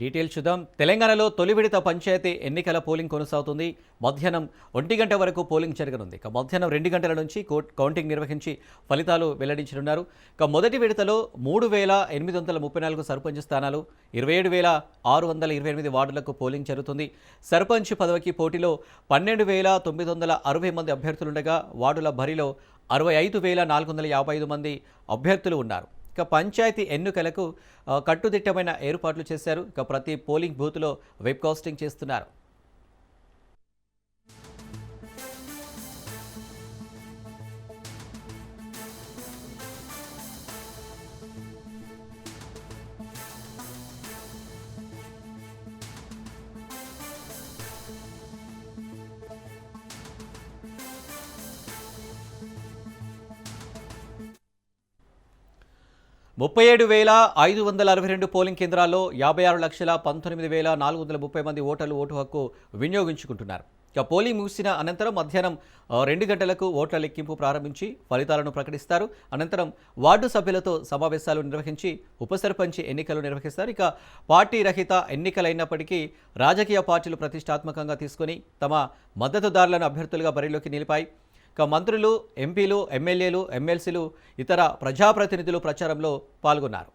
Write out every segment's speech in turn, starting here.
Details చూద్దాం. తెలంగాణలో తొలి విడత పంచాయతీ ఎన్నికల పోలింగ్ కొనసాగుతుంది. మధ్యాహ్నం 1 గంట వరకు పోలింగ్ జరగనుంది. ఇక మధ్యాహ్నం 2 గంటల నుంచి కౌంటింగ్ నిర్వహించి ఫలితాలు వెల్లడించనున్నారు. ఇక మొదటి విడతలో 3,834 సర్పంచ్ స్థానాలు, 27,628 వార్డులకు పోలింగ్ జరుగుతుంది. సర్పంచ్ పదవికి పోటీలో 12,960 మంది అభ్యర్థులుండగా వార్డుల బరిలో 65,455 మంది అభ్యర్థులు ఉన్నారు. ఇక పంచాయతీ ఎన్నికలకు కట్టుదిట్టమైన ఏర్పాట్లు చేశారు. ఇక ప్రతి పోలింగ్ బూత్లో వెబ్ కాస్టింగ్ చేస్తున్నారు. 37,562 పోలింగ్ కేంద్రాల్లో 56,19,430 మంది ఓటర్లు ఓటు హక్కు వినియోగించుకుంటున్నారు. ఇక పోలింగ్ ముగిసిన అనంతరం మధ్యాహ్నం 2 గంటలకు ఓట్ల లెక్కింపు ప్రారంభించి ఫలితాలను ప్రకటిస్తారు. అనంతరం వార్డు సభ్యులతో సమావేశాలు నిర్వహించి ఉప సర్పంచ్ ఎన్నికలు నిర్వహిస్తారు. ఇక పార్టీ రహిత ఎన్నికలైనప్పటికీ రాజకీయ పార్టీలు ప్రతిష్టాత్మకంగా తీసుకుని తమ మద్దతుదారులను అభ్యర్థులుగా బరిలోకి నిలిపాయి. ఇక మంత్రులు, ఎంపీలు, ఎమ్మెల్యేలు, ఎమ్మెల్సీలు, ఇతర ప్రజాప్రతినిధులు ప్రచారంలో పాల్గొన్నారు.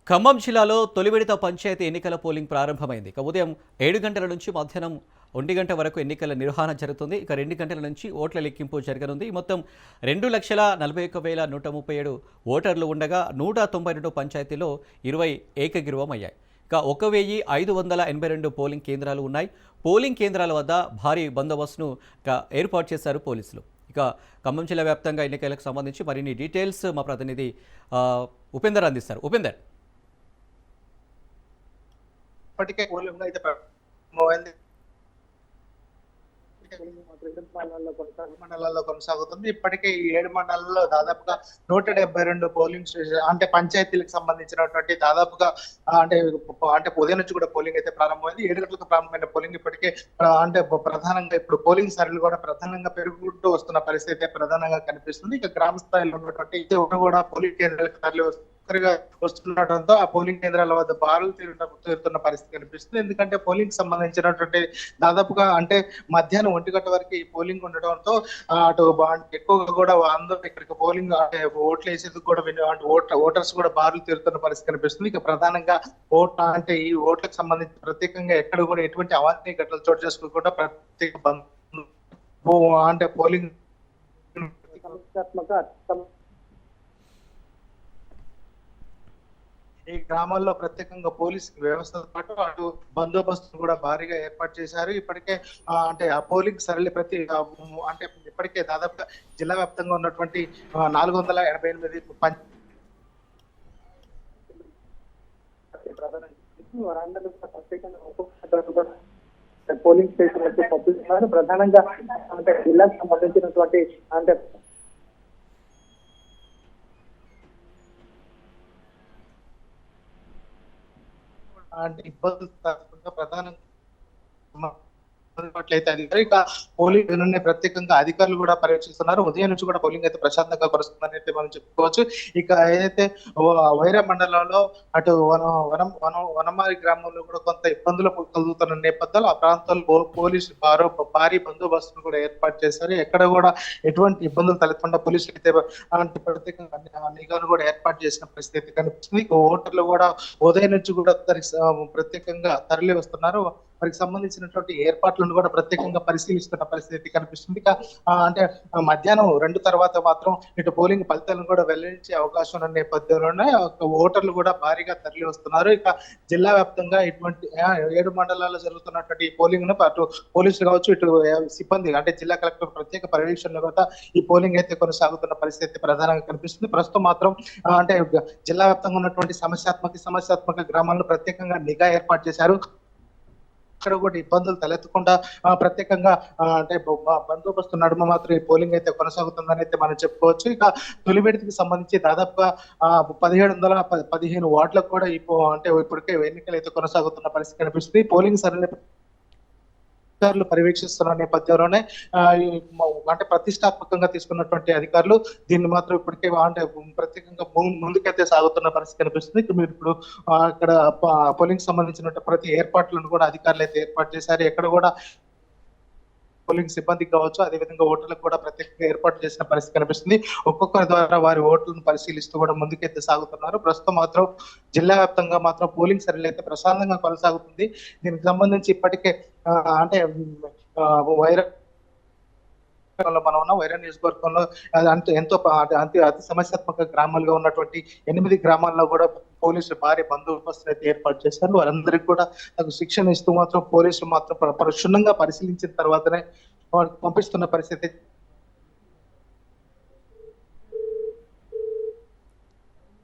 ఖమ్మం జిల్లాలో తొలి విడత పంచాయతీ ఎన్నికల పోలింగ్ ప్రారంభమైంది. ఇక ఉదయం 7 గంటల నుంచి మధ్యాహ్నం 1 గంట వరకు ఎన్నికల నిర్వహణ జరుగుతుంది. ఇక 2 గంటల నుంచి ఓట్ల లెక్కింపు జరగనుంది. మొత్తం 2,41,137 ఓటర్లు ఉండగా 192 పంచాయతీలో 20 ఏకగ్రీవం అయ్యాయి. ఇక 1,582 పోలింగ్ కేంద్రాలు ఉన్నాయి. పోలింగ్ కేంద్రాల వద్ద భారీ బందోబస్తును ఏర్పాటు చేశారు పోలీసులు. ఇక ఖమ్మం జిల్లా వ్యాప్తంగా ఎన్నికలకు సంబంధించి మరిన్ని డీటెయిల్స్ మా ప్రతినిధి ఉపేందర్ అందిస్తారు. ఉపేందర్, ఇప్పటికే పోలింగ్ అయితే మండలాల్లో కొనసాగుతుంది. ఇప్పటికే ఈ 7 మండలాల్లో దాదాపుగా 172 పోలింగ్ స్టేషన్ అంటే పంచాయతీలకు సంబంధించినటువంటి దాదాపుగా అంటే ఉదయం నుంచి కూడా పోలింగ్ అయితే ప్రారంభమైంది. 7 గంటలకు ప్రారంభమైన పోలింగ్ ఇప్పటికే అంటే ప్రధానంగా ఇప్పుడు పోలింగ్ సరళి కూడా ప్రధానంగా పెరుగుతూ వస్తున్న పరిస్థితి ప్రధానంగా కనిపిస్తుంది. ఇక గ్రామ స్థాయిలో ఉన్నటువంటి కూడా పోలింగ్ కేంద్రాలకు తరలి వస్తుండటంతో ఆ పోలింగ్ కేంద్రాల వద్ద బారులు తీరుతున్న పరిస్థితి కనిపిస్తుంది. ఎందుకంటే పోలింగ్ సంబంధించినటువంటి దాదాపుగా అంటే మధ్యాహ్నం 1 గంట వరకు ఈ పోలింగ్ ఉండటంతో అటు ఎక్కువగా కూడా అందరూ ఇక్కడికి పోలింగ్ అంటే ఓట్లు వేసేందుకు కూడా ఓటర్స్ కూడా బారులు తీరుతున్న పరిస్థితి కనిపిస్తుంది. ఇక ప్రధానంగా అంటే ఈ ఓట్లకు సంబంధించి ప్రత్యేకంగా ఎక్కడ కూడా ఎటువంటి అవాంఛనీయ ఘటనలు చోటు చేసుకోకుండా ప్రత్యేక అంటే పోలింగ్ ఈ గ్రామాల్లో ప్రత్యేకంగా పోలీస్ వ్యవస్థతో పాటు అటు బందోబస్తు కూడా భారీగా ఏర్పాటు చేశారు. ఇప్పటికే అంటే ఆ పోలింగ్ సరళి అంటే ఇప్పటికే దాదాపుగా జిల్లా వ్యాప్తంగా ఉన్నటువంటి 488 పోలింగ్ స్టేషన్ పంపిస్తున్నారు. ప్రధానంగా అంటే జిల్లాకు సంబంధించినటువంటి అంటే ఇబ్బందులు కాకుండా ప్రధానంగా ఇక పోలింగ్ ప్రత్యేకంగా అధికారులు కూడా పర్యవేక్షిస్తున్నారు. ఉదయం నుంచి కూడా పోలింగ్ అయితే ప్రశాంతంగా కొరుస్తుందని అయితే మనం చెప్పుకోవచ్చు. ఇక ఏదైతే వైరా మండలంలో అటు వనమారి గ్రామంలో కూడా కొంత ఇబ్బందులు కలుగుతున్న నేపథ్యంలో ఆ ప్రాంతాల్లో పోలీసులు భారీ బందోబస్తును కూడా ఏర్పాటు చేశారు. ఎక్కడ కూడా ఎటువంటి ఇబ్బందులు తలెత్తకుండా పోలీసులు అయితే అలాంటి ప్రత్యేకంగా నిఘాను కూడా ఏర్పాటు చేసిన పరిస్థితి కనిపిస్తుంది. ఇక ఓటర్లు కూడా ఉదయం నుంచి కూడా ప్రత్యేకంగా తరలి వస్తున్నారు. వారికి సంబంధించినటువంటి ఏర్పాట్లను కూడా ప్రత్యేకంగా పరిశీలిస్తున్న పరిస్థితి కనిపిస్తుంది. ఇక అంటే మధ్యాహ్నం 2 తర్వాత మాత్రం ఇటు పోలింగ్ ఫలితాలను కూడా వెల్లడించే అవకాశం ఉన్న నేపథ్యంలోనే ఓటర్లు కూడా భారీగా తరలి వస్తున్నారు. ఇక జిల్లా వ్యాప్తంగా ఇటువంటి 7 మండలాల్లో జరుగుతున్నటువంటి ఈ పోలింగ్ ను అటు పోలీసులు కావచ్చు, ఇటు సిబ్బంది అంటే జిల్లా కలెక్టర్ ప్రత్యేక పర్యవేక్షణలో కూడా ఈ పోలింగ్ అయితే కొనసాగుతున్న పరిస్థితి ప్రధానంగా కనిపిస్తుంది. ప్రస్తుతం మాత్రం అంటే జిల్లా వ్యాప్తంగా ఉన్నటువంటి సమస్యాత్మక గ్రామాలను ప్రత్యేకంగా నిఘా ఏర్పాటు చేశారు. ఇక్కడ కూడా ఇబ్బందులు తలెత్తకుండా ప్రత్యేకంగా అంటే బందోబస్తు నడుమ మాత్రం ఈ పోలింగ్ అయితే కొనసాగుతుందని అయితే మనం చెప్పుకోవచ్చు. ఇక తొలి విడతకి సంబంధించి దాదాపుగా 1715 వార్డులకు కూడా అంటే ఇప్పటికే ఎన్నికలు అయితే కొనసాగుతున్న పరిస్థితి కనిపిస్తుంది. పోలింగ్ సరళి అధికారులు పర్యవేక్షిస్తున్న నేపథ్యంలోనే అంటే ప్రతిష్టాత్మకంగా తీసుకున్నటువంటి అధికారులు దీన్ని మాత్రం ఇప్పటికే అంటే ప్రత్యేకంగా ముందుకైతే సాగుతున్న పరిస్థితి కనిపిస్తుంది. మీరు ఇప్పుడు అక్కడ పోలింగ్ సంబంధించిన ప్రతి ఏర్పాట్లను కూడా అధికారులు అయితే ఏర్పాటు చేశారు. ఎక్కడ కూడా పోలింగ్ సిబ్బందికి కావచ్చు, అదేవిధంగా ఓటర్లకు కూడా ప్రత్యేకంగా ఏర్పాటు చేసిన పరిస్థితి కనిపిస్తుంది. ఒక్కొక్కరి ద్వారా వారి ఓట్లను పరిశీలిస్తూ కూడా ముందుకైతే సాగుతున్నారు. ప్రస్తుతం మాత్రం జిల్లా వ్యాప్తంగా మాత్రం పోలింగ్ సరళి అయితే ప్రశాంతంగా కొనసాగుతుంది. దీనికి సంబంధించి ఇప్పటికే అంటే మనం ఉన్న వైరా నియోజకవర్గంలో అంటే ఎంతో అతి సమస్యాత్మక గ్రామాలుగా ఉన్నటువంటి 8 గ్రామాల్లో కూడా పోలీసులు భారీ బందోబస్తు అయితే ఏర్పాటు చేశారు. వారందరికీ కూడా శిక్షణ ఇస్తూ మాత్రం పోలీసులు మాత్రం క్షుణ్ణంగా పరిశీలించిన తర్వాతనే వారికి పంపిస్తున్న పరిస్థితి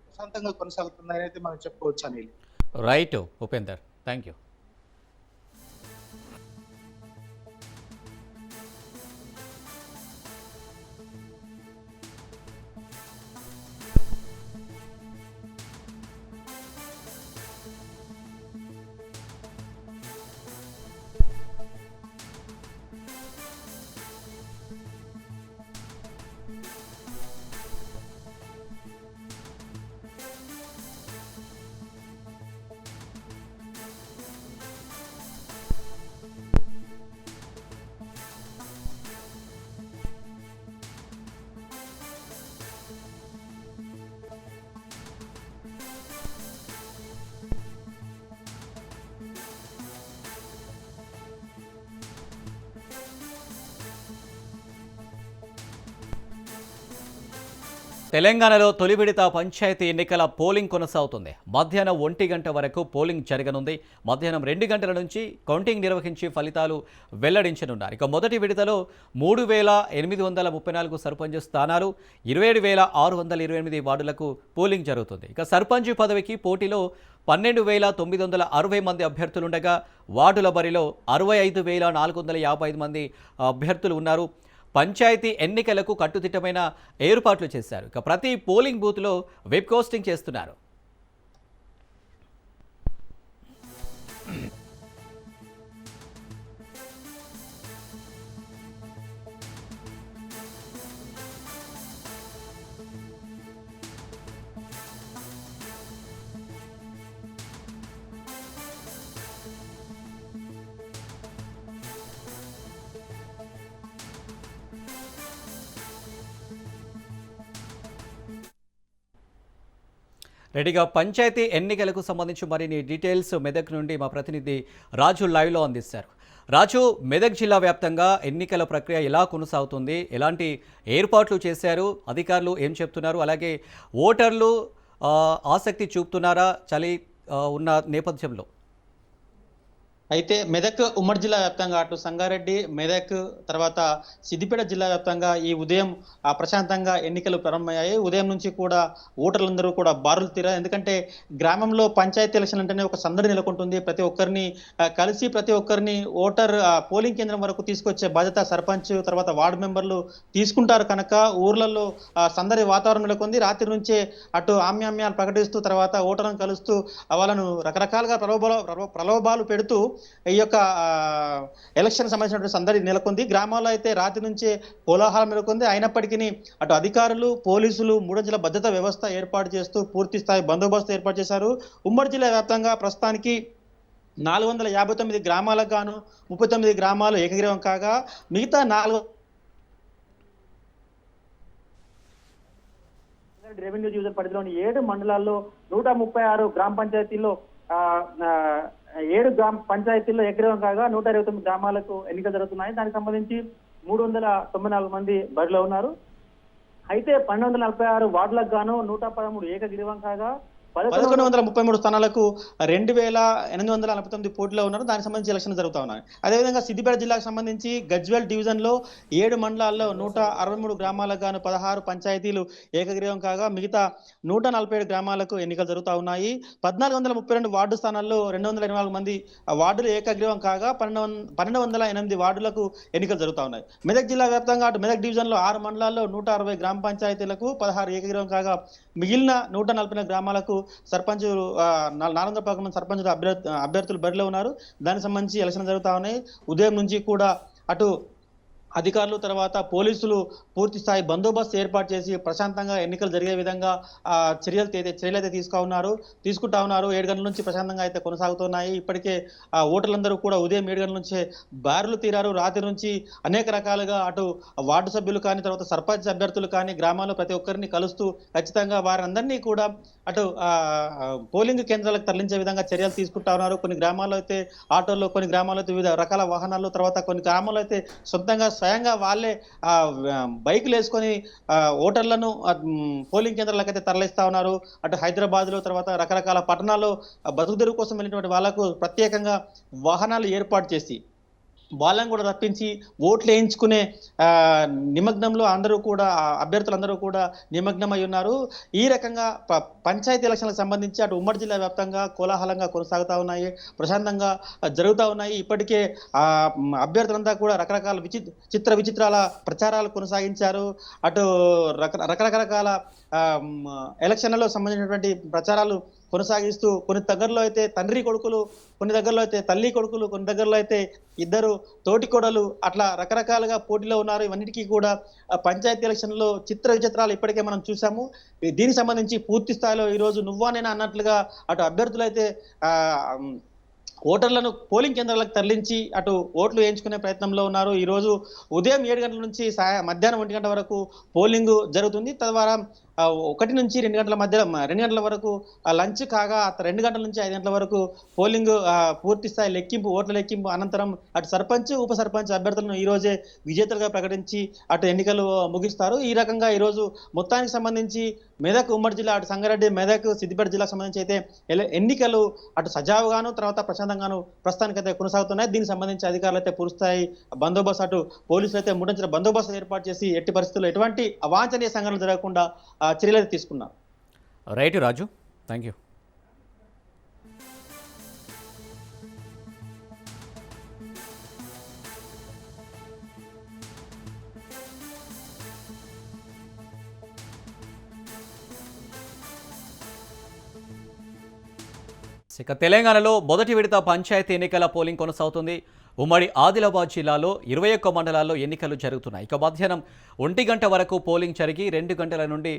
ప్రశాంతంగా కొనసాగుతుందని అయితే మనం చెప్పుకోవచ్చు. Anil. Right Upender, thank you. తెలంగాణలో తొలి విడత పంచాయతీ ఎన్నికల పోలింగ్ కొనసాగుతుంది. మధ్యాహ్నం 1 గంట వరకు పోలింగ్ జరగనుంది. మధ్యాహ్నం 2 గంటల నుంచి కౌంటింగ్ నిర్వహించి ఫలితాలు వెల్లడించనున్నారు. ఇక మొదటి విడతలో 3,834 సర్పంచ్ స్థానాలు, 27,628 వార్డులకు పోలింగ్ జరుగుతుంది. ఇక సర్పంచ్ పదవికి పోటీలో 12,960 మంది అభ్యర్థులుండగా వార్డుల బరిలో 65,455 మంది అభ్యర్థులు ఉన్నారు. పంచాయతీ ఎన్నికలకు కట్టుదిట్టమైన ఏర్పాట్లు చేశారు. ఇక ప్రతి పోలింగ్ బూత్లో వెబ్ కాస్టింగ్ చేస్తున్నారు. రెడీగా పంచాయతీ ఎన్నికలకు సంబంధించి మరిన్ని డీటెయిల్స్ మెదక్ నుండి మా ప్రతినిధి రాజు లైవ్లో అందిస్తారు. రాజు, మెదక్ జిల్లా వ్యాప్తంగా ఎన్నికల ప్రక్రియ ఎలా కొనసాగుతుంది, ఎలాంటి ఏర్పాట్లు చేశారు, అధికారులు ఏం చెప్తున్నారు, అలాగే ఓటర్లు ఆసక్తి చూపుతున్నారా చలి ఉన్న నేపథ్యంలో? అయితే మెదక్ ఉమ్మడి జిల్లా వ్యాప్తంగా అటు సంగారెడ్డి, మెదక్, తర్వాత సిద్దిపేట జిల్లా వ్యాప్తంగా ఈ ఉదయం ప్రశాంతంగా ఎన్నికలు ప్రారంభమయ్యాయి. ఉదయం నుంచి కూడా ఓటర్లందరూ కూడా బారులు తీరారు. ఎందుకంటే గ్రామంలో పంచాయతీ ఎలక్షన్ అంటేనే ఒక సందడి నెలకొంటుంది. ప్రతి ఒక్కరిని కలిసి ప్రతి ఒక్కరిని ఓటర్ పోలింగ్ కేంద్రం వరకు తీసుకొచ్చే బాధ్యత సర్పంచ్, తర్వాత వార్డు మెంబర్లు తీసుకుంటారు. కనుక ఊర్లలో సందడి వాతావరణం నెలకొంది. రాత్రి నుంచే అటు ఆమ్యామ్యాలు ప్రకటిస్తూ తర్వాత ఓటర్లను కలుస్తూ వాళ్ళను రకరకాలుగా ప్రలోభాలు పెడుతూ ఈ యొక్క ఎలక్షన్ సంబంధించినటువంటి సందడి నెలకొంది. గ్రామాల్లో అయితే రాత్రి నుంచే కోలాహలం నెలకొంది. అయినప్పటికీ అటు అధికారులు, పోలీసులు మూడంచెల భద్రతా వ్యవస్థ ఏర్పాటు చేస్తూ పూర్తి స్థాయి బందోబస్తు ఏర్పాటు చేశారు. ఉమ్మడి జిల్లా వ్యాప్తంగా ప్రస్తుతానికి 459 గ్రామాలకు గాను 39 గ్రామాలు ఏకగ్రీవం కాగా మిగతా 4 రెవెన్యూ డివిజన్ పరిధిలోని 7 మండలాల్లో 136 గ్రామ పంచాయతీల్లో 7 గ్రామ పంచాయతీల్లో ఏకగ్రీవం కాగా 129 గ్రామాలకు ఎన్నికలు జరుగుతున్నాయి. దానికి సంబంధించి 394 మంది బరిలో ఉన్నారు. అయితే 1246 వార్డులకు గాను 113 ఏకగ్రీవం కాగా 1133 స్థానాలకు 2849 పోటీలో ఉన్నారు. దానికి సంబంధించి ఎలక్షన్ జరుగుతా ఉన్నాయి. అదేవిధంగా సిద్దిపేట జిల్లాకు సంబంధించి గజ్వేల్ డివిజన్ లో 7 మండలాల్లో 163 గ్రామాలకు గాను 16 పంచాయతీలు ఏకగ్రీవం కాగా మిగతా 147 గ్రామాలకు ఎన్నికలు జరుగుతూ ఉన్నాయి. 1432 వార్డు స్థానాల్లో 224 మంది వార్డులు ఏకగ్రీవం కాగా 1208 వార్డులకు ఎన్నికలు జరుగుతూ ఉన్నాయి. మెదక్ జిల్లా వ్యాప్తంగా అటు మెదక్ డివిజన్ లో 6 మండలాల్లో 160 గ్రామ పంచాయతీలకు 16 ఏకగ్రీవం కాగా మిగిలిన 140 గ్రామాలకు సర్పంచులు 411 మంది సర్పంచులు అభ్యర్థులు బరిలో ఉన్నారు. దానికి సంబంధించి ఎలక్షన్ జరుగుతా ఉన్నాయి. ఉదయం నుంచి కూడా అటు అధికారులు తర్వాత పోలీసులు పూర్తి స్థాయి బందోబస్తు ఏర్పాటు చేసి ప్రశాంతంగా ఎన్నికలు జరిగే విధంగా చర్యలు అయితే తీసుకుంటా ఉన్నారు. 7 గంటల నుంచి ప్రశాంతంగా అయితే కొనసాగుతున్నాయి. ఇప్పటికే ఓటర్లందరూ కూడా ఉదయం 7 గంటల నుంచే బారులు తీరారు. రాత్రి నుంచి అనేక రకాలుగా అటు వార్డు సభ్యులు కానీ తర్వాత సర్పంచ్ అభ్యర్థులు కానీ గ్రామాల్లో ప్రతి ఒక్కరిని కలుస్తూ ఖచ్చితంగా వారందరినీ కూడా అటు పోలింగ్ కేంద్రాలకు తరలించే విధంగా చర్యలు తీసుకుంటా ఉన్నారు. కొన్ని గ్రామాల్లో అయితే ఆటోల్లో, కొన్ని గ్రామాల్లో అయితే వివిధ రకాల వాహనాలు, తర్వాత కొన్ని గ్రామాల్లో అయితే సొంతంగా స్వయంగా వాళ్ళే బైకులు వేసుకొని ఓటర్లను పోలింగ్ కేంద్రాలకు అయితే తరలిస్తా ఉన్నారు. అటు హైదరాబాద్లో తర్వాత రకరకాల పట్టణాల్లో బతుకుదెరువు కోసం వెళ్ళినటువంటి వాళ్ళకు ప్రత్యేకంగా వాహనాలు ఏర్పాటు చేసి వాళ్ళని కూడా రప్పించి ఓట్లు వేయించుకునే నిమగ్నంలో అందరూ కూడా అభ్యర్థులందరూ కూడా నిమగ్నమై ఉన్నారు. ఈ రకంగా పంచాయతీ ఎలక్షన్లకు సంబంధించి అటు ఉమ్మడి జిల్లా వ్యాప్తంగా కోలాహలంగా కొనసాగుతూ ఉన్నాయి, ప్రశాంతంగా జరుగుతూ ఉన్నాయి. ఇప్పటికే అభ్యర్థులంతా కూడా రకరకాల చిత్ర విచిత్రాల ప్రచారాలు కొనసాగించారు. అటు రకరకాల ఎలక్షన్లలో సంబంధించినటువంటి ప్రచారాలు కొనసాగిస్తూ కొన్ని దగ్గరలో అయితే తండ్రి కొడుకులు, కొన్ని దగ్గరలో అయితే తల్లి కొడుకులు, కొన్ని దగ్గరలో అయితే ఇద్దరు తోటి కోడలు, అట్లా రకరకాలుగా పోటీలో ఉన్నారు. ఇవన్నిటికీ కూడా పంచాయతీ ఎలక్షన్లో చిత్ర విచిత్రాలు ఇప్పటికే మనం చూసాము. దీనికి సంబంధించి పూర్తి స్థాయిలో ఈరోజు నువ్వా నేనా అన్నట్లుగా అటు అభ్యర్థులు అయితే ఓటర్లను పోలింగ్ కేంద్రాలకు తరలించి అటు ఓట్లు వేయించుకునే ప్రయత్నంలో ఉన్నారు. ఈరోజు ఉదయం 7 గంటల నుంచి మధ్యాహ్నం 1 గంట వరకు పోలింగ్ జరుగుతుంది. తద్వారా 1 నుంచి 2 గంటల మధ్య 2 గంటల వరకు లంచ్ కాగా 2 గంటల నుంచి 5 గంటల వరకు పోలింగ్ పూర్తి స్థాయి లెక్కింపు, ఓట్ల లెక్కింపు అనంతరం అటు సర్పంచ్, ఉప సర్పంచ్ అభ్యర్థులను ఈ రోజే విజేతలుగా ప్రకటించి అటు ఎన్నికలు ముగిస్తారు. ఈ రకంగా ఈరోజు మొత్తానికి సంబంధించి మెదక్ ఉమ్మడి జిల్లా, అటు సంగారెడ్డి, మెదక్, సిద్దిపేట జిల్లాకు సంబంధించి అయితే ఎన్నికలు అటు సజావుగాను తర్వాత ప్రశాంతంగాను ప్రస్తుతానికైతే కొనసాగుతున్నాయి. దీనికి సంబంధించి అధికారులు అయితే పూర్తిస్థాయి బందోబస్తు, అటు పోలీసులు అయితే ముడంచిన బందోబస్తు ఏర్పాటు చేసి ఎట్టి పరిస్థితుల్లో ఎటువంటి అవాంఛనీయ సంఘటనలు జరగకుండా చర్యలు తీసుకున్నారు. Right Raju, thank you. ఇక తెలంగాణలో మొదటి విడత పంచాయతీ ఎన్నికల పోలింగ్ కొనసాగుతుంది. ఉమ్మడి ఆదిలాబాద్ జిల్లాలో 21 మండలాల్లో ఎన్నికలు జరుగుతున్నాయి. ఇక మధ్యాహ్నం 1 గంట వరకు పోలింగ్ జరిగి 2 గంటల నుండి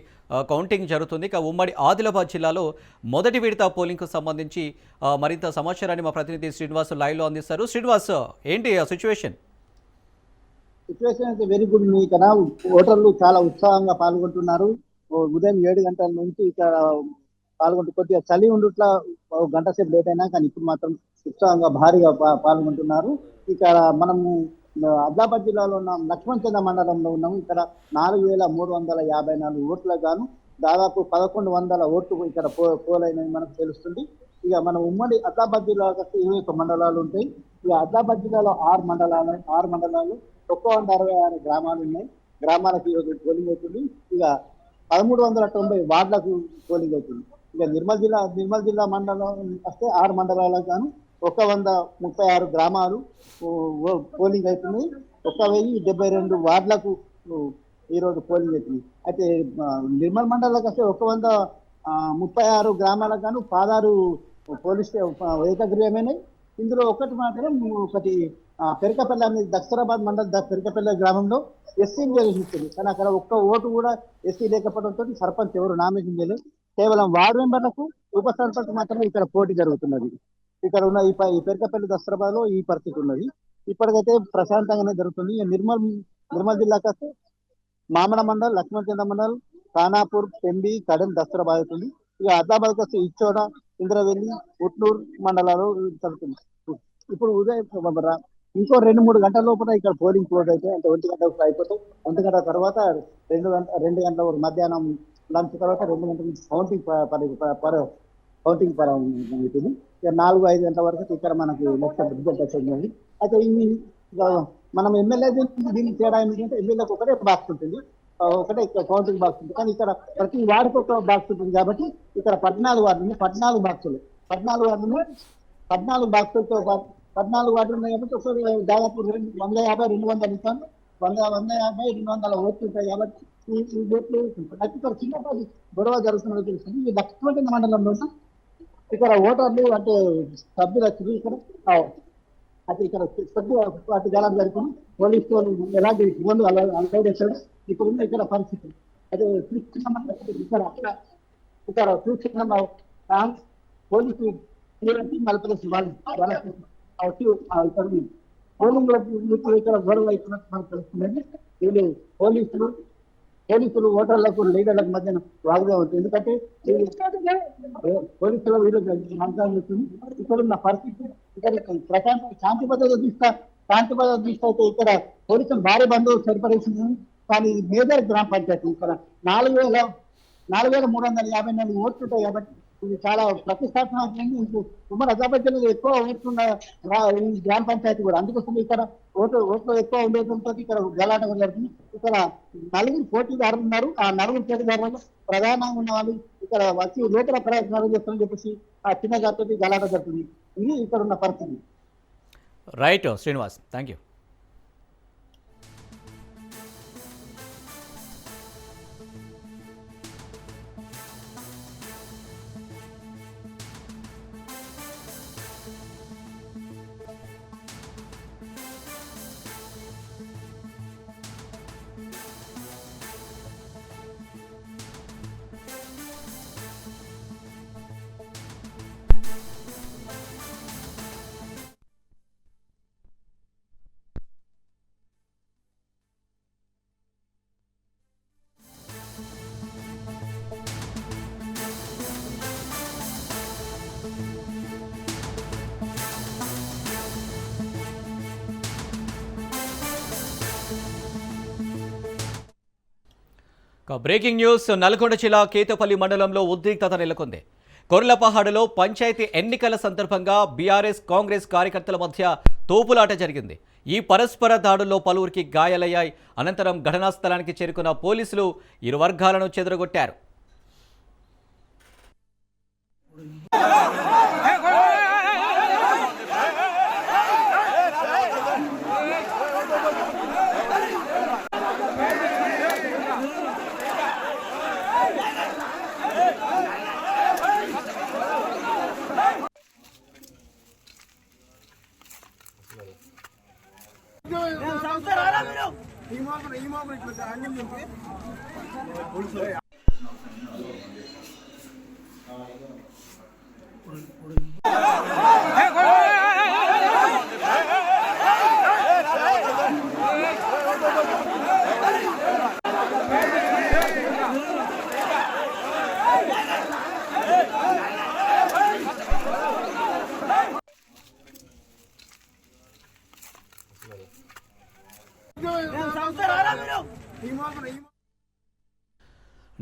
కౌంటింగ్ జరుగుతుంది. ఇక ఉమ్మడి ఆదిలాబాద్ జిల్లాలో మొదటి విడత పోలింగ్కు సంబంధించి మరింత సమాచారాన్ని మా ప్రతినిధి శ్రీనివాస్ లైవ్లో అందిస్తారు. శ్రీనివాస్, ఏంటి ఆ సిచ్యువేషన్? సిచ్యువేషన్ అయితే వెరీ గుడ్. మీ ఇక్కడ ఓటర్లు చాలా ఉత్సాహంగా పాల్గొంటున్నారు. ఉదయం 7 గంటల నుంచి ఇక్కడ పాల్గొంటూ కొద్దిగా చలి ఉండుట్లా గంట సేపు లేట్ అయినా కానీ ఇప్పుడు మాత్రం ఉత్సాహంగా భారీగా పాల్గొంటున్నారు. ఇక్కడ మనము ఆదిలాబాద్ జిల్లాలో ఉన్న లక్ష్మణచంద మండలంలో ఉన్నాము. ఇక్కడ 4354 ఓట్లకు గాను దాదాపు 1100 ఓట్లు ఇక్కడ పోలైనవి మనకు తెలుస్తుంది. ఇక మన ఉమ్మడి ఆదిలాబాద్ జిల్లాలో 21 మండలాలు ఉంటాయి. ఇక ఆదిలాబాద్ జిల్లాలో 6 మండలాలు 166 గ్రామాలు ఉన్నాయి. గ్రామాలకు ఈరోజు పోలింగ్ అవుతుంది. ఇక 1390 వార్డులకు పోలింగ్ అవుతుంది. ఇక నిర్మల్ జిల్లా మండలం వస్తే 6 మండలాలకు గాను 136 గ్రామాలు పోలింగ్ అవుతుంది. 1072 వార్డులకు ఈరోజు పోలింగ్ అవుతుంది. అయితే నిర్మల్ మండలానికి వస్తే 136 గ్రామాలకు గాను 16 పోలీస్ ఏకగ్రీవమైనవి. ఇందులో ఒకటి మాత్రం పెరకపల్లి అనేది దక్షరాబాద్ మండలం పెరకపల్లి గ్రామంలో ఎస్సీ నిర్వహించింది. కానీ అక్కడ ఒక్క ఓటు కూడా ఎస్సీ లేకపోవడంతో సర్పంచ్ ఎవరు నామినేషన్ చేయలేదు. కేవలం వార్డు మెంబర్లకు, ఉప సర్పంచ్ మాత్రమే ఇక్కడ పోటీ జరుగుతున్నది. ఇక్కడ ఉన్న ఈ పెరకపల్లి దస్తరాబాద్ లో ఈ పరిస్థితి ఉన్నది. ఇప్పటికైతే ప్రశాంతంగానే జరుగుతుంది. నిర్మల్ జిల్లాకి వస్తే మామడ మండల్, లక్ష్మణచంద మండల్, ఖానాపూర్, పెంబి, కడెం దస్తరాబాద్ అవుతుంది. ఇక ఆదిలాబాద్కి వస్తే ఇచ్చోడ, ఇంద్రవెల్లి, ఉట్నూరు మండలాలు జరుగుతుంది. ఇప్పుడు ఉదయం ఇంకో 2-3 గంటల లోపల ఇక్కడ పోలింగ్ క్లోజ్ అయితే అంటే 1 గంట అయిపోతాయి. 1 గంట తర్వాత 2 గంటల వరకు మధ్యాహ్నం లంచ్ తర్వాత 2 గంటల నుంచి కౌంటింగ్ అవుతుంది. ఇక 4-5 గంటల వరకు ఇక్కడ మనకి నెక్స్ట్ రిజల్ట్ వచ్చింది. అయితే ఈ మనం ఎమ్మెల్యే దీనికి తేడా ఏంటంటే ఎమ్మెల్యేకి ఒకటే బాక్స్ ఉంటుంది, ఒకటే కౌంటింగ్ బాక్స్ ఉంటుంది. కానీ ఇక్కడ ప్రతి వార్డుకి ఒక బాక్స్ ఉంటుంది కాబట్టి ఇక్కడ 14 వార్డులు 14 బాక్సులు 14 వార్డులు 14 బాక్సులతో 14 వార్డులు ఉన్నాయి కాబట్టి ఒకసారి దాదాపు 150-200 ఇస్తాను. 150-200 ఓట్లు ఉంటాయి కాబట్టి ఈ ఓట్లు ఇక్కడ చిన్నపాటి గొడవ జరుగుతున్నది తెలుస్తుంది. ఈ లక్ష్మణ మండలంలో ఇక్కడ ఓటర్లు అంటే సభ్యులు వచ్చి ఇక్కడ అయితే ఇక్కడ పార్టీ గలం జరుగుతుంది. పోలీసు వాళ్ళు ఎలాంటి ఇబ్బంది అలవాటు ఇప్పుడున్న ఇక్కడ పరిస్థితి అయితే ఇక్కడ చూస్తున్న పోలీసు మల్పేసి వాళ్ళు ఇక్కడ పోలింగ్ ఇక్కడ గొడవ అవుతున్నట్టు మనకు తెలుస్తుందండి. వీళ్ళు పోలీసులు ఓటర్లకు లీడర్లకు మధ్యన వాగ్దా ఉంటుంది. ఎందుకంటే పోలీసులు వీళ్ళు మాట్లాడుతుంది. ఇక్కడ ఉన్న పరిస్థితి ఇక్కడ శాంతి భద్రత దృష్టి అయితే ఇక్కడ పోలీసులు భారీ బందోబస్తు సరిపడేసింది. కానీ మేజర్ గ్రామ పంచాయతీ ఇక్కడ 4,354 ఓట్లు ఉంటాయి కాబట్టి ఇది చాలా ప్రతిష్టాత్మకమైంది. ఉమ్మడి ఆదిలాబాద్ జిల్లాలో ఎక్కువ ఓట్లున్న ఈ గ్రామ పంచాయతీ కూడా. అందుకోసం ఇక్కడ ఓట్లు ఎక్కువ ఉండేటంతో ఇక్కడ గలాట జరుగుతుంది. ఇక్కడ 4 పోటీదారులు ఉన్నారు. ఆ 4 పోటీదారులు ప్రధానంగా ఉన్న వాళ్ళు ఇక్కడ వచ్చి లోపల ప్రయత్నాలు చేస్తారని చెప్పేసి ఆ చిన్న గారితో గలాట జరుగుతుంది. ఇది ఇక్కడ ఉన్న పరిస్థితి. Right Srinivas, thank you. Breaking news. Nalgonda జిల్లా కేతపల్లి మండలంలో ఉద్రిక్తత నెలకొంది. కొర్లపహాడులో పంచాయతీ ఎన్నికల సందర్భంగా బీఆర్ఎస్ కాంగ్రెస్ కార్యకర్తల మధ్య తోపులాట జరిగింది. ఈ పరస్పర దాడుల్లో పలువురికి గాయాలయ్యాయి. అనంతరం ఘటనా స్థలానికి చేరుకున్న పోలీసులు ఇరు వర్గాలను చెదరగొట్టారు.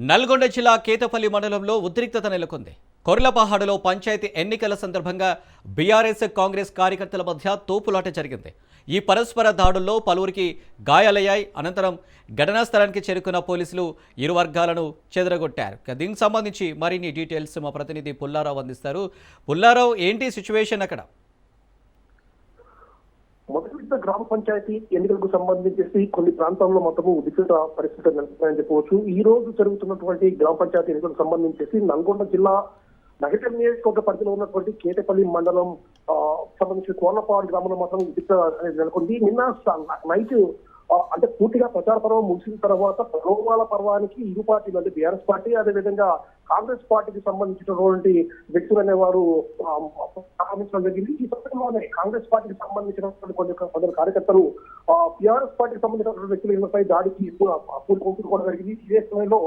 నల్గొండ జిల్లా కేతపల్లి మండలంలో ఉద్రిక్తత నెలకొంది. కొర్లపహాడులో పంచాయతీ ఎన్నికల సందర్భంగా బీఆర్ఎస్ కాంగ్రెస్ కార్యకర్తల మధ్య తోపులాట జరిగింది. ఈ పరస్పర దాడుల్లో పలువురికి గాయాలయ్యాయి. అనంతరం ఘటనా స్థలానికి చేరుకున్న పోలీసులు ఇరు వర్గాలను చెదరగొట్టారు. దీనికి సంబంధించి మరిన్ని డీటెయిల్స్ మా ప్రతినిధి పుల్లారావు అందిస్తారు. పుల్లారావు, ఏంటి సిచ్యువేషన్ అక్కడ? మొదటి విడత గ్రామ పంచాయతీ ఎన్నికలకు సంబంధించి కొన్ని ప్రాంతాల్లో మొత్తము ఉద్రిక్త పరిస్థితులు నెలకొన్నాయని చెప్పవచ్చు. ఈ రోజు జరుగుతున్నటువంటి గ్రామ పంచాయతీ ఎన్నికలకు సంబంధించి నల్గొండ జిల్లా నగర నియోజకవర్గ పరిధిలో ఉన్నటువంటి కేతపల్లి మండలం సంబంధించి కోర్లపాడు గ్రామంలో మాత్రం ఉద్రిక్త నెలకొంది. నిన్న నైట్ అంటే పూర్తిగా ప్రచార పర్వం ముగిసిన తర్వాత ప్రలోభాల పర్వానికి ఇరు పార్టీలు అంటే బీఆర్ఎస్ పార్టీ అదేవిధంగా కాంగ్రెస్ పార్టీకి సంబంధించినటువంటి వ్యక్తులు అనేవారు ప్రారంభించడం జరిగింది. ఈ సందర్భంలోనే కాంగ్రెస్ పార్టీకి సంబంధించినటువంటి కొందరు కార్యకర్తలు బీఆర్ఎస్ పార్టీకి సంబంధించినటువంటి వ్యక్తులపై దాడికి పూనుకోవడం జరిగింది. ఇదే సమయంలో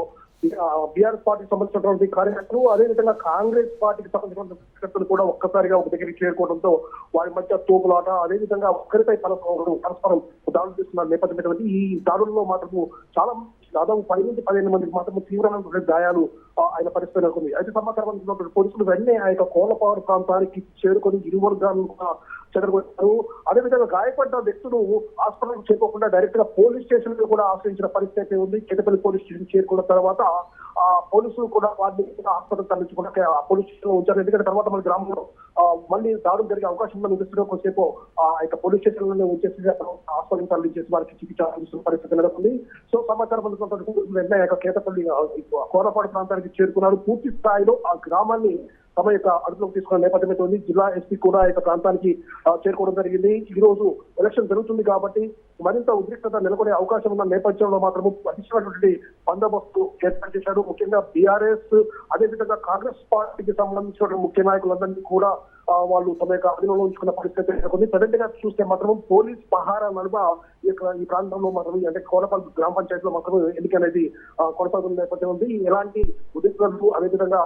బీఆర్ఎస్ పార్టీకి సంబంధించినటువంటి కార్యకర్తలు, అదేవిధంగా కాంగ్రెస్ పార్టీకి సంబంధించిన కార్యకర్తలు కూడా ఒక్కసారిగా ఒక దగ్గరికి చేరుకోవడంతో వారి మధ్య తోపులాట, అదేవిధంగా ఒకరిపై పరస్పరం దాడులు చేస్తున్న నేపథ్యం. ఈ దాడుల్లో మాత్రము చాలా దాదాపు 10 నుంచి 15 మందికి మాత్రం తీవ్రమైన గాయాలు ఆయన పరిస్థితి నెలకొంది. అయితే సమాచారం అందుతున్నటువంటి పోలీసులు వెంటనే ఆ యొక్క కోలపాడు ప్రాంతానికి చేరుకొని ఇరు వర్గాలను చెదరగొట్టారు. అదేవిధంగా గాయపడ్డ వ్యక్తులు హాస్పిటల్కి చేరుకోకుండా డైరెక్ట్ గా పోలీస్ స్టేషన్ కూడా ఆశ్రయించిన పరిస్థితి ఉంది. కేతపల్లి పోలీస్ స్టేషన్ చేరుకున్న తర్వాత ఆ పోలీసులు కూడా వారిని హాస్పిటల్ తరలించకుండా పోలీస్ స్టేషన్ లో ఉంచారు. ఎందుకంటే తర్వాత మన గ్రామంలో మళ్ళీ దాడులు జరిగే అవకాశం ఉందని దృష్టిలో కొంతసేపు ఆ యొక్క పోలీస్ స్టేషన్ లోనే ఉంచేసి హాస్పిటల్ తరలించేసి వారికి చికిత్స అందిస్తున్న పరిస్థితి నెలకొంది. సో సమాచారం అందుతున్నటువంటి వెంటనే ఆ యొక్క కేతపల్లి కోరపాడు ప్రాంతానికి చేరుకున్నారు. పూర్తి స్థాయిలో ఆ గ్రామాన్ని తమ యొక్క అదుపులోకి తీసుకున్న నేపథ్యం ఉంది. జిల్లా ఎస్పీ కూడా ఈ యొక్క ప్రాంతానికి చేరుకోవడం జరిగింది. ఈ రోజు ఎలక్షన్ జరుగుతుంది కాబట్టి మరింత ఉద్రిక్తత నెలకొనే అవకాశం ఉన్న నేపథ్యంలో మాత్రము పటిష్టమైనటువంటి బందోబస్తు ఏర్పాటు చేశాడు. ముఖ్యంగా బీఆర్ఎస్ అదేవిధంగా కాంగ్రెస్ పార్టీకి సంబంధించిన ముఖ్య నాయకులందరినీ కూడా వాళ్ళు తమ యొక్క అధీనంలో ఉంచుకున్న పరిస్థితి నెలకొంది. ప్రజెంట్ గా చూస్తే మాత్రం పోలీస్ పహారా నడుమ ఈ ప్రాంతంలో మాత్రం అంటే కోనపల్లి గ్రామ పంచాయతీలో మాత్రం ఎన్నిక అనేది కొనసాగుతున్న నేపథ్యం ఉంది. ఎలాంటి ఉద్రిక్తతలు అదేవిధంగా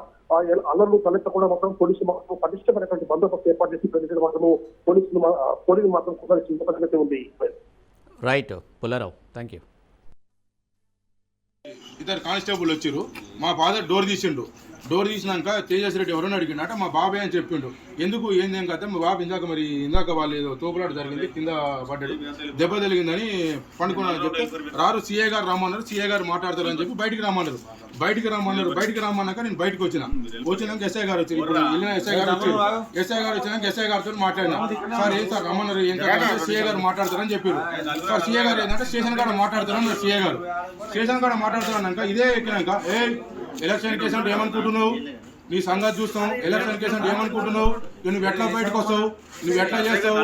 అల్లర్లు తలెత్తకుండా మాత్రం పోలీసులు మాత్రం పటిష్టమైనటువంటి బందోబస్తు ఏర్పాటు చేసి ప్రజలు మాత్రము పోలీసులు మాత్రం కొనసాగిస్తున్న పరిస్థితి ఉంది. Right Pullarao, thank you. ఇద్దరు కానిస్టేబుల్ వచ్చారు. మా ఫాదర్ డోర్ తీసిండు. డోర్ తీసినాక తేజస్ రెడ్డి ఎవరైనా అడిగినట్ట మా బాబాయ్ అని చెప్పిండు. ఎందుకు ఏందేం కదా మా బాబు ఇందాక వాళ్ళు ఏదో తోపులాట జరిగింది, కింద పడ్డాడు, దెబ్బ తెలిగిందని పండుకున్నారని చెప్తే రారు సిఏ గారు రమ్మన్నారు. సిఏ గారు మాట్లాడతారు అని చెప్పి బయటికి రమ్మన్నారు. బయటికి రమ్మన్నాక నేను బయటకు వచ్చినాక ఎస్ఐ గారు వచ్చారు. ఇప్పుడు వెళ్ళిన ఎస్ఐ గారు వచ్చినాక ఎస్ఐ గారితో మాట్లాడినా. సార్ ఏం సార్ రమ్మన్నారు, ఏం కదా సిఏ గారు మాట్లాడతారని చెప్పారు. సార్ సిఏ గారు ఏంటంటే స్టేషన్ కాడ మాట్లాడతారని సిఏ గారు స్టేషన్ కాడ మాట్లాడతారన్నాక ఇదే ఎక్కినాక ఎలక్షన్ కేసు అంటే ఏమనుకుంటున్నావు, నీ సంగతి చూస్తాం, ఎలక్షన్ కేసు అంటే ఏమనుకుంటున్నావు, నువ్వు ఎట్లా బయటకు వస్తావు, నువ్వు ఎట్లా చేస్తావు,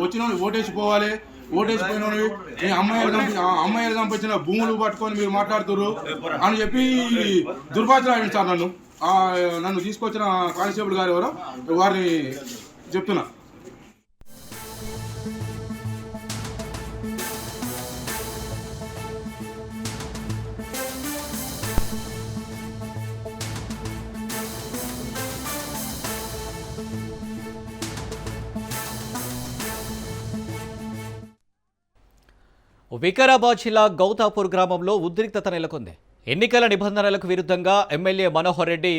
వచ్చిన ఓటేసిపోవాలి, ఓటేసిపోయిన మీ అమ్మాయిలు సంపించిన భూములు పట్టుకొని మీరు మాట్లాడుతున్నారు అని చెప్పి దుర్భాషలాడింది సార్. నన్ను తీసుకొచ్చిన కానిస్టేబుల్ గారు ఎవరో వారిని చెప్తున్నా. వికారాబాద్ జిల్లా గౌతాపూర్ గ్రామంలో ఉద్రిక్తత నెలకొంది. ఎన్నికల నిబంధనలకు విరుద్ధంగా ఎమ్మెల్యే మనోహర్ రెడ్డి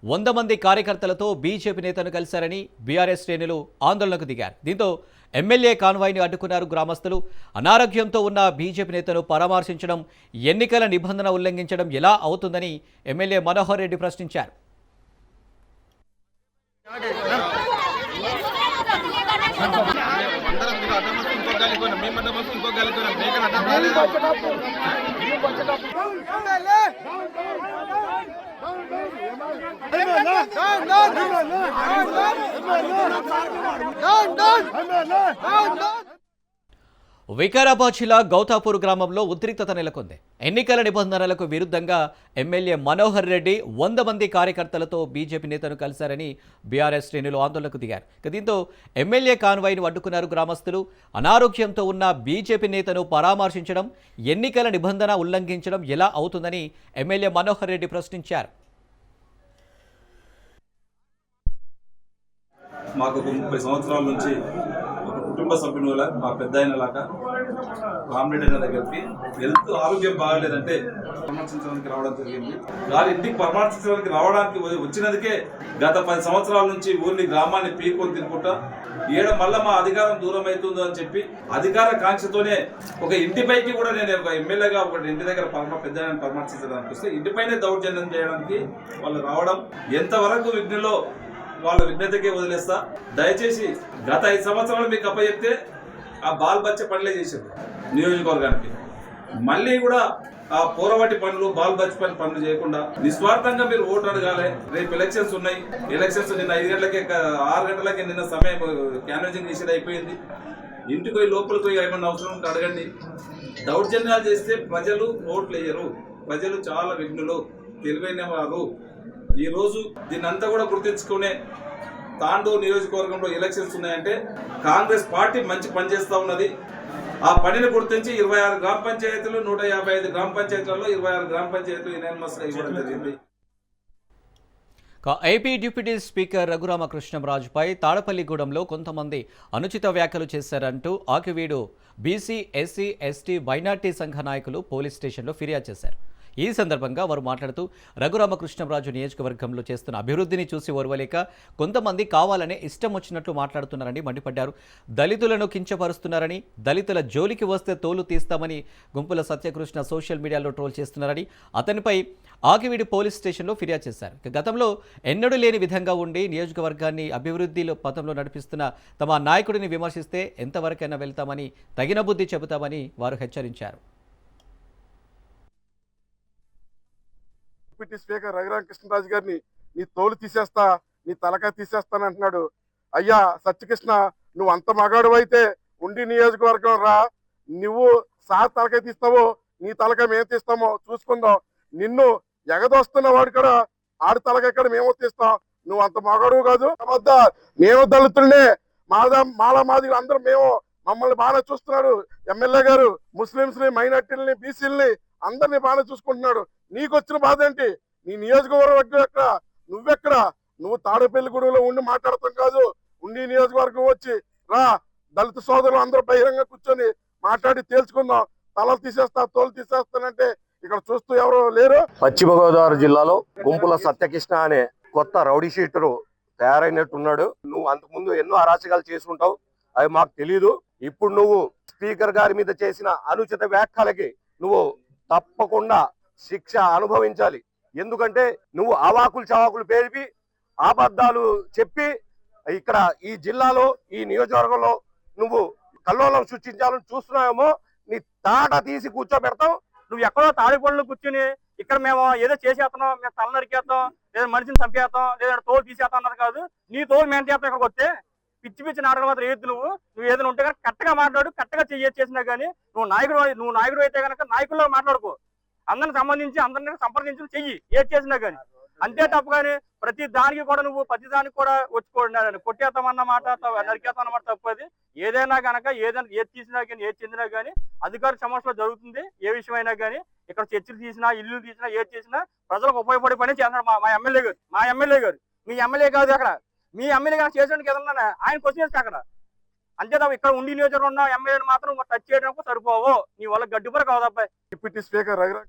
100 మంది కార్యకర్తలతో బీజేపీ నేతను కలిశారని బీఆర్ఎస్ శ్రేణులు ఆందోళనకు దిగారు. దీంతో ఎమ్మెల్యే కాన్వాయ్ని అడ్డుకున్నారు గ్రామస్తులు. అనారోగ్యంతో ఉన్న బీజేపీ నేతను పరామర్శించడం ఎన్నికల నిబంధన ఉల్లంఘించడం ఎలా అవుతుందని ఎమ్మెల్యే మనోహర్ రెడ్డి ప్రశ్నించారు. వికారాబాద్ జిల్లా గౌతాపూర్ గ్రామంలో ఉద్రిక్తత నెలకొంది. ఎన్నికల నిబంధనలకు విరుద్ధంగా ఎమ్మెల్యే మనోహర్ రెడ్డి 100 మంది కార్యకర్తలతో బీజేపీ నేతను కలిశారని బీఆర్ఎస్ శ్రేణులు ఆందోళనకు దిగారు. దీంతో ఎమ్మెల్యే కాన్వాయ్ను అడ్డుకున్నారు గ్రామస్తులు. అనారోగ్యంతో ఉన్న బీజేపీ నేతను పరామర్శించడం ఎన్నికల నిబంధన ఉల్లంఘించడం ఎలా అవుతుందని ఎమ్మెల్యే మనోహర్ రెడ్డి ప్రశ్నించారు. మాకు 30 సంవత్సరాల నుంచి ఒక కుటుంబ సభ్యుల మా పెద్ద అయిన లాగా రామరెడ్డి అయిన దగ్గరికి హెల్త్ ఆరోగ్యం బాగాలేదంటే పరామర్శించడానికి రావడం జరిగింది. వారి ఇంటికి పరామర్శించడానికి రావడానికి వచ్చినందుకే గత 10 సంవత్సరాల నుంచి ఊరిని గ్రామాన్ని పీక్కొని తినుకుంటా మళ్ళీ మా అధికారం దూరం అవుతుందో అని చెప్పి అధికార కాంక్షతోనే ఒక ఇంటిపైకి కూడా నేను ఒక ఎమ్మెల్యేగా ఒక ఇంటి దగ్గర పెద్ద పరామర్శించడానికి వస్తే ఇంటిపైనే దౌర్జన్యం చేయడానికి వాళ్ళు రావడం ఎంతవరకు విఘ్నలో వాళ్ళ విఘ్నతకే వదిలేస్తా. దయచేసి గత 5 సంవత్సరాలు మీకు అప్పచెప్తే ఆ బాల్ బచ్చ పనులే చేశారు నియోజకవర్గానికి. మళ్ళీ కూడా ఆ పోరవాటి పనులు బాల్ బచ్చ పనులు చేయకుండా నిస్వార్థంగా మీరు ఓటు అడగాలి. రేపు ఎలక్షన్స్ ఉన్నాయి. ఎలక్షన్స్ నిన్న 5 గంటలకే 6 గంటలకే నిన్న సమయం క్యాన్వాసింగ్ చేసేది అయిపోయింది. ఇంటికి పోయి లోపలికి పోయి ఏమన్నా అవసరం ఉంటే అడగండి. దౌర్జన్యాలు చేస్తే ప్రజలు ఓట్లు వేయరు. ప్రజలు చాలా విఘ్నులు, తెలివైన వారు. ఈ రోజు దీన్నంతా కూడా గుర్తించుకునే తాండూరు నియోజకవర్గంలో ఎలక్షన్స్ ఉన్నాయంటే కాంగ్రెస్ పార్టీ మంచి పనిచేస్తూ ఉన్నది. ఆ పనిని గుర్తించి 26 గ్రామ పంచాయతీలు 155 గ్రామ పంచాయతీలలో 26 గ్రామ పంచాయతీలు యునానిమస్ గా ఇవ్వడం జరిగింది. ఏపీ డిప్యూటీ స్పీకర్ రఘురామకృష్ణంరాజుపై తాడపల్లిగూడెంలో కొంతమంది అనుచిత వ్యాఖ్యలు చేశారంటూ Akividu BC, SC, ST, minority సంఘ నాయకులు పోలీస్ స్టేషన్లో ఫిర్యాదు చేశారు. ఈ సందర్భంగా వారు మాట్లాడుతూ రఘురామకృష్ణంరాజు నియోజకవర్గంలో చేస్తున్న అభివృద్ధిని చూసి ఓర్వలేక కొంతమంది కావాలనే ఇష్టం వచ్చినట్లు మాట్లాడుతున్నారని మండిపడ్డారు. దళితులను కించపరుస్తున్నారని, దళితుల జోలికి వస్తే తోలు తీస్తామని గుంపుల సత్యకృష్ణ సోషల్ మీడియాలో ట్రోల్ చేస్తున్నారని అతనిపై ఆకివీడి పోలీస్ స్టేషన్లో ఫిర్యాదు చేశారు. గతంలో ఎన్నడూ లేని విధంగా ఉండి నియోజకవర్గాన్ని అభివృద్ధిలో పథంలో నడిపిస్తున్న తమ నాయకుడిని విమర్శిస్తే ఎంతవరకైనా వెళ్తామని, తగిన బుద్ధి చెబుతామని వారు హెచ్చరించారు. డిప్యూటీ స్పీకర్ రఘురామకృష్ణరాజు గారిని నీ తోలు తీసేస్తా, నీ తలకాయ తీసేస్తాను అంటున్నాడు. అయ్యా సత్యకృష్ణ, నువ్వు అంత మగాడు అయితే ఉండి నియోజకవర్గం రా, నువ్వు సార్ తలకాయ తీస్తావో నీ తలకాయ మేము తీస్తామో చూసుకుందాం. నిన్ను ఎగదోస్తున్న వాడు కూడా ఆడి తలకాయ ఇక్కడ మేము తీస్తాం. నువ్వు అంత మగాడు కాదు. మేము దళితుల్నే, మాది అందరూ మేము, మమ్మల్ని బాగా చూస్తున్నాడు ఎమ్మెల్యే గారు. ముస్లింస్ ని, మైనార్టీలని, బీసీలని అందరినీ బాగా చూసుకుంటున్నాడు. నీకు వచ్చిన బాధ ఏంటి? నీ నియోజకవర్గం ఎక్కడ, నువ్వెక్కడ? నువ్వు తాడేపల్లిగూడెంలో ఉండి మాట్లాడతాం కాదు, ఉండి నియోజకవర్గం వచ్చి రా. దళిత సోదరులు అందరూ బహిరంగ కూర్చొని మాట్లాడి తేల్చుకుందాం. తలలు తీసేస్తా, తోలు తీసేస్తానంటే ఇక్కడ చూస్తూ ఎవరు లేరు. పశ్చిమ గోదావరి జిల్లాలో గుంపుల సత్యకృష్ణ అనే కొత్త రౌడీ షీటరు తయారైనట్టున్నాడు. నువ్వు అంతకుముందు ఎన్నో అరాచకాలు చేసుకుంటావు, అవి మాకు తెలీదు. ఇప్పుడు నువ్వు స్పీకర్ గారి మీద చేసిన అనుచిత వ్యాఖ్యలకి నువ్వు తప్పకుండా శిక్ష అనుభవించాలి. ఎందుకంటే నువ్వు అవాకులు చవాకులు పేరిపి అబద్ధాలు చెప్పి ఇక్కడ ఈ జిల్లాలో, ఈ నియోజకవర్గంలో నువ్వు కల్లోలం సృష్టించాలని చూస్తున్నావేమో. నీ తాట తీసి కూర్చోబెడతాం. నువ్వు ఎక్కడో తాడిపళ్ళు కూర్చుని ఇక్కడ మేము ఏదో చేసేస్తున్నాం, మేము తల నరికేస్తాం, లేదా మనిషిని చంపేస్తాం, లేదా తోలు తీసేస్తాం అన్నది కాదు. నీ తోలు మేము చేస్తాం. ఇక్కడికి వస్తే పిచ్చి పిచ్చి నాటకం మాత్రం ఏది నువ్వు ఏదైనా ఉంటే కనుక కరెక్ట్గా మాట్లాడు. కరెక్ట్గా చేసినా కానీ నువ్వు నాయకుడు అయితే కనుక నాయకుల్లో మాట్లాడుకో. అందరిని సంబంధించి అందరినీ సంప్రదించి చెయ్యి ఏది చేసినా కానీ. అంతే తప్ప కానీ ప్రతి దానికి కూడా నువ్వు ప్రతి దానికి కూడా వచ్చుకోండి. కొట్టేస్తామన్న మాట, నరికేస్తామన్నమాట తప్పది. ఏదైనా కనుక ఏది తీసినా కానీ, ఏది చెందినా కానీ అధికార సమస్యలో జరుగుతుంది. ఏ విషయమైనా కానీ ఇక్కడ చర్చలు తీసినా, ఇల్లు తీసినా, ఏది చేసినా ప్రజలకు ఉపయోగపడే పని చేస్తున్నాడు మా ఎమ్మెల్యే గారు. మీ ఎమ్మెల్యే కాదు అక్కడ, మీ ఎమ్మెల్యే గారు చేసేందుకు ఏదన్నా ఆయన క్వశ్చన్ చేస్తే అక్కడ. అంతే తప్ప ఇక్కడ ఉండి నియోజకవర్గం ఉన్న ఎమ్మెల్యేని మాత్రం టచ్ చేయడానికి సరిపోవు. నీ వల్ల గడ్డిపర కాదు అబ్బాయి. Deputy speaker Raghurama